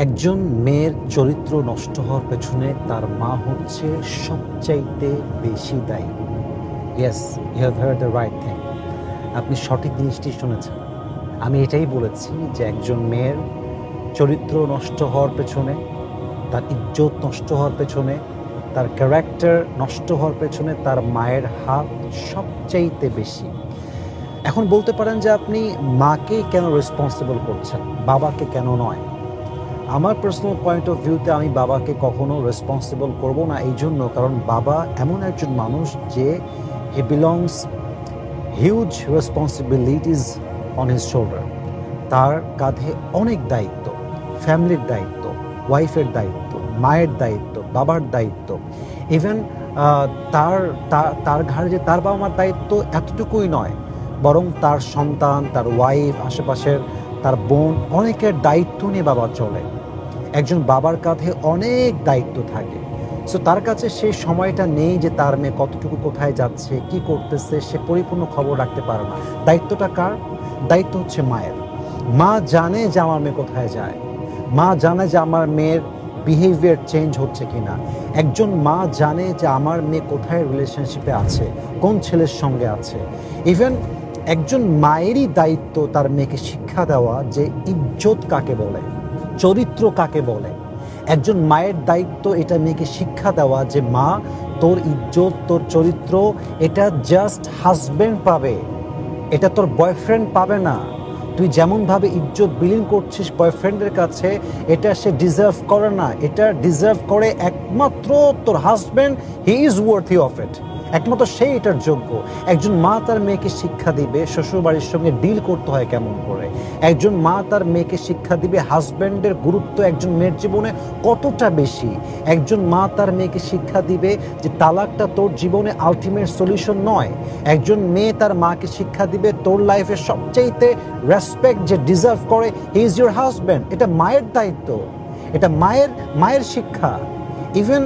একজন মেয়ের চরিত্র নষ্ট হওয়ার পেছনে তার মা হচ্ছে সবচাইতে বেশি দায়ী। Yes, you have heard the right thing. আপনি সঠিক জিনিসটি শুনেছেন। আমি এটাই বলেছি যে একজন মেয়ের চরিত্র নষ্ট হওয়ার পেছনে, তার ইজ্জত নষ্ট হওয়ার পেছনে, তার ক্যারেক্টার নষ্ট হওয়ার পেছনে তার মায়ের হাত সবচাইতে বেশি। এখন বলতে পারেন যে আপনি মাকে কেন রেসপন্সিবল করছেন, বাবাকে কেন নয়? আমার পার্সোনাল পয়েন্ট অফ ভিউতে আমি বাবাকে কখনো রেসপন্সিবল করব না, এই জন্য কারণ বাবা এমন একজন মানুষ যে হি belongs huge responsibilities on his shoulder. তার কাঁধে অনেক দায়িত্ব, ফ্যামিলির দায়িত্ব, ওয়াইফের দায়িত্ব, মায়ের দায়িত্ব, বাবার দায়িত্ব, ইভেন তার ঘাড়ে যে তার বাবা মার দায়িত্ব এতটুকুই নয়, বরং তার সন্তান, তার ওয়াইফ, আশেপাশের তার বোন, অনেকের দায়িত্ব নিয়ে বাবা চলে। একজন বাবার কাঁধে অনেক দায়িত্ব থাকে। সো তার কাছে সেই সময়টা নেই যে তার মেয়ে কতটুকু কোথায় যাচ্ছে, কি করতেছে, সে পরিপূর্ণ খবর রাখতে পারে না। দায়িত্বটা কার? দায়িত্ব হচ্ছে মায়ের। মা জানে যে আমার মেয়ে কোথায় যায়, মা জানে যে আমার মেয়ের বিহেভিয়ার চেঞ্জ হচ্ছে কিনা। একজন মা জানে যে আমার মেয়ে কোথায় রিলেশনশিপে আছে, কোন ছেলের সঙ্গে আছে। ইভেন একজন মায়েরই দায়িত্ব তার মেয়েকে শিক্ষা দেওয়া যে ইজ্জত কাকে বলে, চরিত্র কাকে বলে। একজন মায়ের দায়িত্ব এটা মেয়েকে শিক্ষা দেওয়া যে মা, তোর ইজ্জত, তোর চরিত্র এটা জাস্ট হাজব্যান্ড পাবে, এটা তোর বয়ফ্রেন্ড পাবে না। তুই যেমনভাবে ইজ্জত বিলিং করছিস বয়ফ্রেন্ডের কাছে, এটা সে ডিজার্ভ করে না। এটা ডিজার্ভ করে একমাত্র তোর husband. He is worthy of it. একমাত্র সেই এটার যোগ্য। একজন মা তার মেয়েকে শিক্ষা দিবে শ্বশুরবাড়ির সঙ্গে ডিল করতে হয় কেমন করে। একজন মা তার মেয়েকে শিক্ষা দিবে হাজব্যান্ডের গুরুত্ব একজন মেয়ের জীবনে কতটা বেশি। একজন মা তার মেয়েকে শিক্ষা দিবে যে তালাকটা তোর জীবনে আলটিমেট সলিউশন নয়। একজন মেয়ে তার মাকে শিক্ষা দিবে তোর লাইফের সবচাইতে রেসপেক্ট যে ডিজার্ভ করে, হি ইজ ইউর হাজব্যান্ড। এটা মায়ের দায়িত্ব, এটা মায়ের শিক্ষা। ইভেন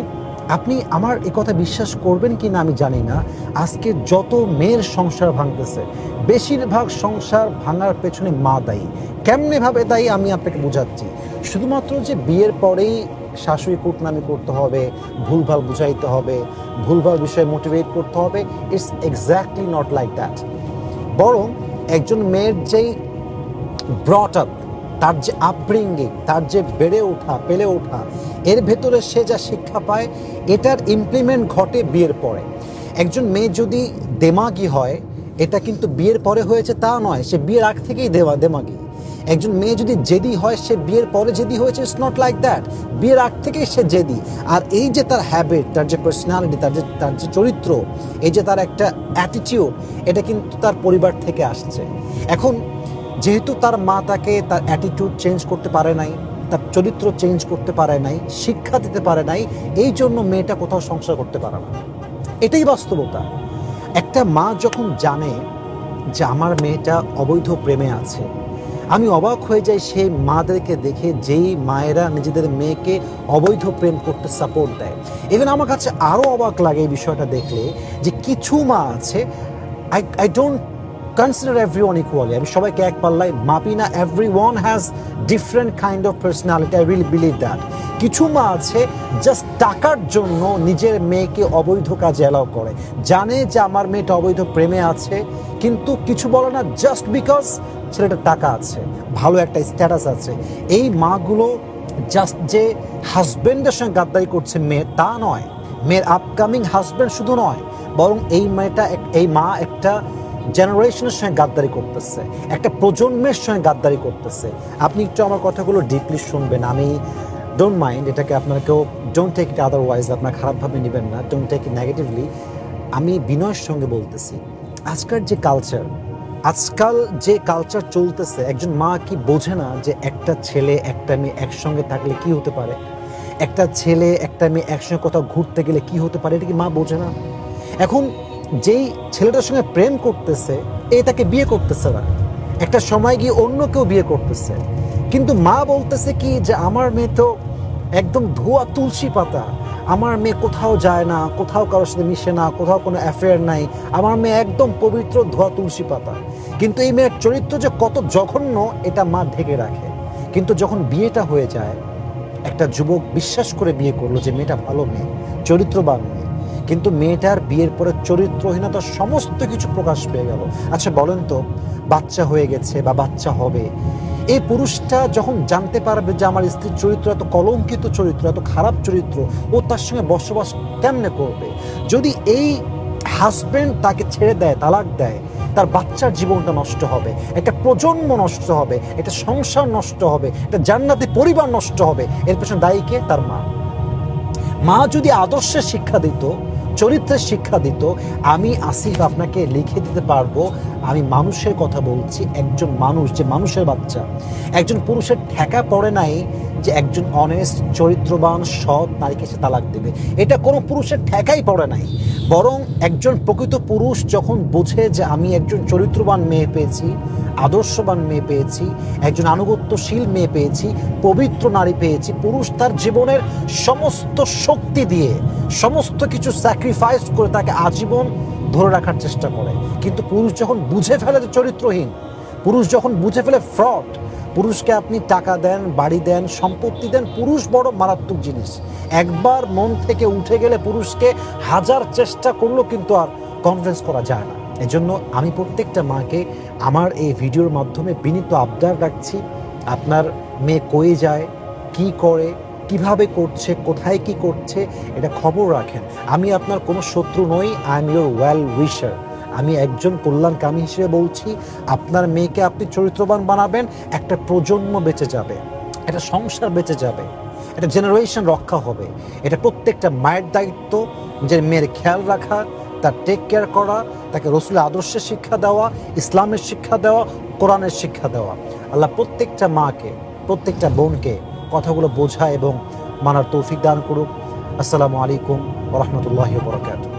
আপনি আমার এ কথা বিশ্বাস করবেন কি না আমি জানি না, আজকে যত মেয়ের সংসার ভাঙতেছে, বেশিরভাগ সংসার ভাঙার পেছনে মা দায়ী। কেমনেভাবে দায়ী আমি আপনাকে বোঝাচ্ছি। শুধুমাত্র যে বিয়ের পরেই শাশুড়ি কুটনামি করতে হবে, ভুলভাল বুঝাইতে হবে, ভুলভাল বিষয়ে মোটিভেট করতে হবে, it's exactly not like that. বরং একজন মেয়ের যেই ব্রট আপ, তার যে আপব্রিঙ্গিং, তার যে বেড়ে ওঠা, পেলে ওঠা, এর ভেতরে সে যা শিক্ষা পায়, এটার ইমপ্লিমেন্ট ঘটে বিয়ের পরে। একজন মেয়ে যদি দেমাগি হয়, এটা কিন্তু বিয়ের পরে হয়েছে তা নয়, সে বিয়ের আগ থেকেই দেমাগি। একজন মেয়ে যদি জেদি হয়, সে বিয়ের পরে জেদি হয়েছে, ইটস নট লাইক দ্যাট। বিয়ের আগ থেকেই সে জেদি। আর এই যে তার হ্যাবিট, তার যে পার্সোনালিটি, তার যে চরিত্র, এই যে তার একটা অ্যাটিটিউড, এটা কিন্তু তার পরিবার থেকে আসছে। এখন যেহেতু তার মা তাকে তার অ্যাটিটিউড চেঞ্জ করতে পারে নাই, তার চরিত্র চেঞ্জ করতে পারে নাই, শিক্ষা দিতে পারে নাই, এই জন্য মেয়েটা কোথাও সংসার করতে পারে না। এটাই বাস্তবতা। একটা মা যখন জানে যে আমার মেয়েটা অবৈধ প্রেমে আছে, আমি অবাক হয়ে যাই সেই মাদেরকে দেখে যেই মায়েরা নিজেদের মেয়েকে অবৈধ প্রেম করতে সাপোর্ট দেয়। ইভেন আমার কাছে আরও অবাক লাগে এই বিষয়টা দেখলে যে কিছু মা আছে, I don't consider everyone equally, আমি সবাইকে এক পাল্লায় মাপি না। everyone has different kind of personality, I really believe that. কিছু মা আছে জাস্ট টাকার জন্য নিজের মেয়েকে অবৈধ কাজে অ্যালাউ করে, জানে যে আমার মেয়েটা অবৈধ প্রেমে আছে, কিন্তু কিছু বলে না, জাস্ট বিকজ ছেলেটার টাকা আছে, ভালো একটা স্ট্যাটাস আছে। এই মাগুলো জাস্ট যে হাজব্যান্ডের সঙ্গে গাদ্দারি করছে মেয়ে, তা নয়, মেয়ের আপকামিং হাজব্যান্ড শুধু নয়, বরং এই মা একটা জেনারেশনের সঙ্গে গাদ্দারি করতেছে, একটা প্রজন্মের সঙ্গে গাদ্দারি করতেছে। আপনি একটু আমার কথাগুলো ডিপলি শুনবেন, আমি ডোন্ট মাইন্ড, এটাকে আপনার কেউ ডোন্ট টেক ইট আদারওয়াইজ, আপনার খারাপভাবে নেবেন না, ডোন্ট টেক ইট নেগেটিভলি। আমি বিনয়ের সঙ্গে বলতেছি, আজকাল যে কালচার চলতেছে, একজন মা কি বোঝে না যে একটা ছেলে একটা মেয়ে একসঙ্গে থাকলে কি হতে পারে, একটা ছেলে একটা মেয়ে একসঙ্গে কোথাও ঘুরতে গেলে কি হতে পারে, এটা কি মা বোঝে না? এখন যেই ছেলেটার সঙ্গে প্রেম করতেছে, তাকে বিয়ে করতেছে না, একটা সময় গিয়ে অন্য কেউ বিয়ে করতেছে, কিন্তু মা বলতেছে কি যে আমার মেয়ে তো একদম ধোয়া তুলসী পাতা, আমার মেয়ে কোথাও যায় না, কোথাও কারোর সাথে মিশে না, কোথাও কোনো অ্যাফেয়ার নাই, আমার মেয়ে একদম পবিত্র ধোয়া তুলসী পাতা। কিন্তু এই মেয়ের চরিত্র যে কত জঘন্য, এটা মা ঢেকে রাখে। কিন্তু যখন বিয়েটা হয়ে যায়, একটা যুবক বিশ্বাস করে বিয়ে করলো যে মেয়েটা ভালো মেয়ে, চরিত্রবান মেয়ে, কিন্তু মেয়েটার বিয়ের পরে চরিত্রহীনতার সমস্ত কিছু প্রকাশ পেয়ে গেল। আচ্ছা বলেন তো, বাচ্চা হয়ে গেছে বা বাচ্চা হবে, এই পুরুষটা যখন জানতে পারবে যে আমার স্ত্রীর চরিত্র এত কলঙ্কিত চরিত্র, এত খারাপ চরিত্র, ও তার সঙ্গে বসবাস কেমনে করবে? যদি এই হাজব্যান্ড তাকে ছেড়ে দেয়, তালাক দেয়, তার বাচ্চার জীবনটা নষ্ট হবে, একটা প্রজন্ম নষ্ট হবে, একটা সংসার নষ্ট হবে, একটা জান্নাতি পরিবার নষ্ট হবে। এর পেছনে দায়ী কে? তার মা। মা যদি আদর্শের শিক্ষা দিত, চরিত্রের শিক্ষা দিত, আমি আসিফ আপনাকে লিখে দিতে পারবো আমি মানুষের কথা বলছি, একজন মানুষ, যে মানুষের বাচ্চা। একজন পুরুষের ঠেকা পড়ে নাই যে একজন অনেস্ট, চরিত্রবান, সৎ নারীকে সে তালাক দেবে, এটা কোনো পুরুষের ঠেকাই পড়ে নাই। বরং একজন প্রকৃত পুরুষ যখন বোঝে যে আমি একজন চরিত্রবান মেয়ে পেয়েছি, আদর্শবান মেয়ে পেয়েছি, একজন আনুগত্যশীল মেয়ে পেয়েছি, পবিত্র নারী পেয়েছি, পুরুষ তার জীবনের সমস্ত শক্তি দিয়ে, সমস্ত কিছু স্যাক্রিফাইস করে তাকে আজীবন ধরে রাখার চেষ্টা করে। কিন্তু পুরুষ যখন বুঝে ফেলে যে চরিত্রহীন, পুরুষ যখন বুঝে ফেলে ফ্রড, পুরুষকে আপনি টাকা দেন, বাড়ি দেন, সম্পত্তি দেন, পুরুষ বড় মারাত্মক জিনিস। একবার মন থেকে উঠে গেলে পুরুষকে হাজার চেষ্টা করলেও কিন্তু আর কনভিন্স করা যায় না। এজন্য আমি প্রত্যেকটা মাকে আমার এই ভিডিওর মাধ্যমে বিনীত আবদার রাখছি, আপনার মেয়ে কই যায়, কি করে, কিভাবে করছে, কোথায় কি করছে, এটা খবর রাখেন। আমি আপনার কোনো শত্রু নই, আই এম ইউর ওয়েল উইশার। আমি একজন কল্যাণকামী হিসেবে বলছি, আপনার মেয়েকে আপনি চরিত্রবান বানাবেন, একটা প্রজন্ম বেঁচে যাবে, একটা সংসার বেঁচে যাবে, একটা জেনারেশন রক্ষা হবে। এটা প্রত্যেকটা মায়ের দায়িত্ব, নিজের মেয়ের খেয়াল রাখা, তার টেক কেয়ার করা, তাকে রসুলের আদর্শের শিক্ষা দেওয়া, ইসলামের শিক্ষা দেওয়া, কোরআনের শিক্ষা দেওয়া। আল্লাহ প্রত্যেকটা মাকে, প্রত্যেকটা বোনকে কথাগুলো বোঝা এবং মানার তৌফিক দান করুক। আসসালামু আলাইকুম ওয়া রাহমাতুল্লাহি ওয়া বারাকাতুহু।